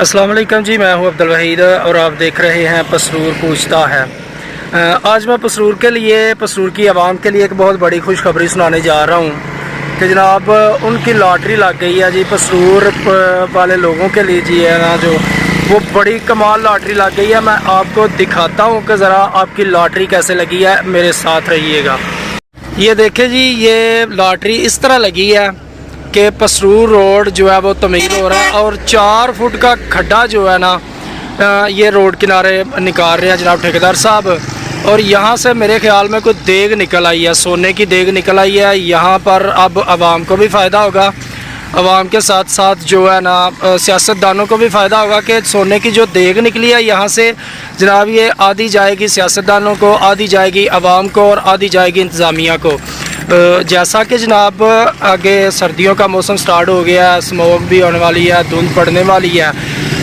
अस्सलाम वालेकुम जी, मैं हूं अब्दुल वहीद और आप देख रहे हैं पसरूर पूछता है। आज मैं पसरूर के लिए, पसरूर की आवाम के लिए एक बहुत बड़ी खुशखबरी सुनाने जा रहा हूं कि जनाब उनकी लॉटरी लग गई है जी। पसरूर वाले लोगों के लिए जी है ना, जो वो बड़ी कमाल लॉटरी लग गई है। मैं आपको दिखाता हूं कि ज़रा आपकी लॉटरी कैसे लगी है, मेरे साथ रहिएगा। ये देखें जी, ये लॉटरी इस तरह लगी है कि पसरूर रोड जो है वो तमीर हो रहा है और 4 फुट का खड्डा जो है ना, ये रोड किनारे निकाल रहे हैं जनाब ठेकेदार साहब। और यहाँ से मेरे ख्याल में कोई देग निकल आई है, सोने की देग निकल आई है। यहाँ पर अब आवाम को भी फ़ायदा होगा, आवाम के साथ साथ जो है ना सियासतदानों को भी फ़ायदा होगा कि सोने की जो देग निकली है यहाँ से जनाब, ये आधी जाएगी सियासतदानों को, आधी जाएगी आवाम को और आधी जाएगी इंतज़ामिया को। जैसा कि जनाब आगे सर्दियों का मौसम स्टार्ट हो गया है, स्मोक भी होने वाली है, धुंध पड़ने वाली है,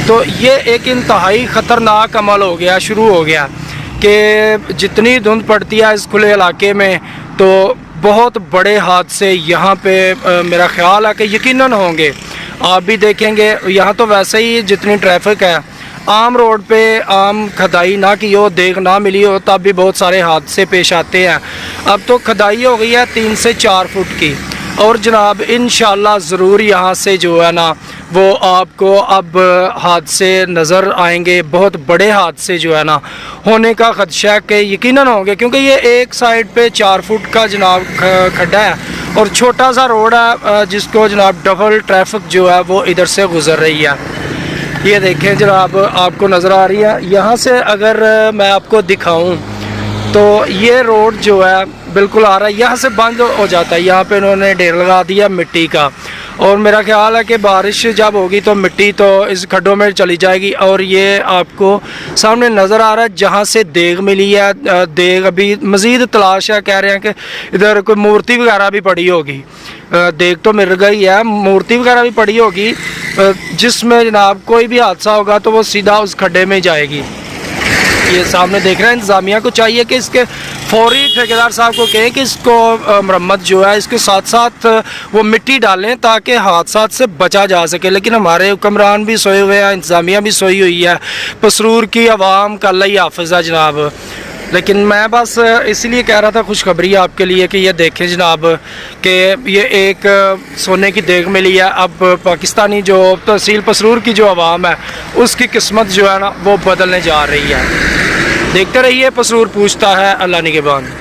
तो ये एक इंतहाई ख़तरनाक अमल हो गया, शुरू हो गया कि जितनी धुंध पड़ती है इस खुले इलाके में तो बहुत बड़े हादसे यहाँ पे मेरा ख्याल है कि यकीनन होंगे। आप भी देखेंगे यहाँ तो वैसे ही जितनी ट्रैफिक है, आम रोड पे आम खदाई ना की हो, देख ना मिली हो, तब भी बहुत सारे हादसे पेश आते हैं। अब तो खदाई हो गई है 3 से 4 फुट की, और जनाब इंशाल्लाह ज़रूर यहाँ से जो है ना वो आपको अब हादसे नज़र आएंगे। बहुत बड़े हादसे जो है ना होने का ख़दशा के यकीनन होंगे, क्योंकि ये एक साइड पे 4 फुट का जनाब खड्डा है और छोटा सा रोड है जिसको जनाब डबल ट्रैफिक जो है वो इधर से गुज़र रही है। ये देखें जनाब, आपको नज़र आ रही है। यहाँ से अगर मैं आपको दिखाऊं तो ये रोड जो है बिल्कुल आ रहा है, यहाँ से बंद हो जाता है। यहाँ पे इन्होंने ढेर लगा दिया मिट्टी का, और मेरा ख्याल है कि बारिश जब होगी तो मिट्टी तो इस खड्डों में चली जाएगी। और ये आपको सामने नज़र आ रहा है जहाँ से देग मिली है, देग अभी मज़ीद तलाश है। कह रहे हैं कि इधर कोई मूर्ति वगैरह भी पड़ी होगी, देग तो मिल गई है, मूर्ति वगैरह भी पड़ी होगी, जिसमें जनाब कोई भी हादसा होगा तो वो सीधा उस खड्डे में जाएगी। ये सामने देख रहे हैं, इंतज़ामिया को चाहिए कि इसके फौरी ठेकेदार साहब को कहें कि इसको मरम्मत जो है इसके साथ साथ वो मिट्टी डालें ताकि हादसा से बचा जा सके। लेकिन हमारे हुक्मरान भी सोए हुए हैं, इंतज़ामिया भी सोई हुई है, पसरूर की आवाम का अल्लाह ही हाफ़िज़ है जनाब। लेकिन मैं बस इसलिए कह रहा था खुशखबरी आपके लिए कि ये देखें जनाब कि ये एक सोने की देग मिली है। अब पाकिस्तानी जो तहसील पसरूर की जो आवाम है उसकी किस्मत जो है ना वो बदलने जा रही है। देखते रहिए, पसरूर पूछता है। अल्लाह निगहबान।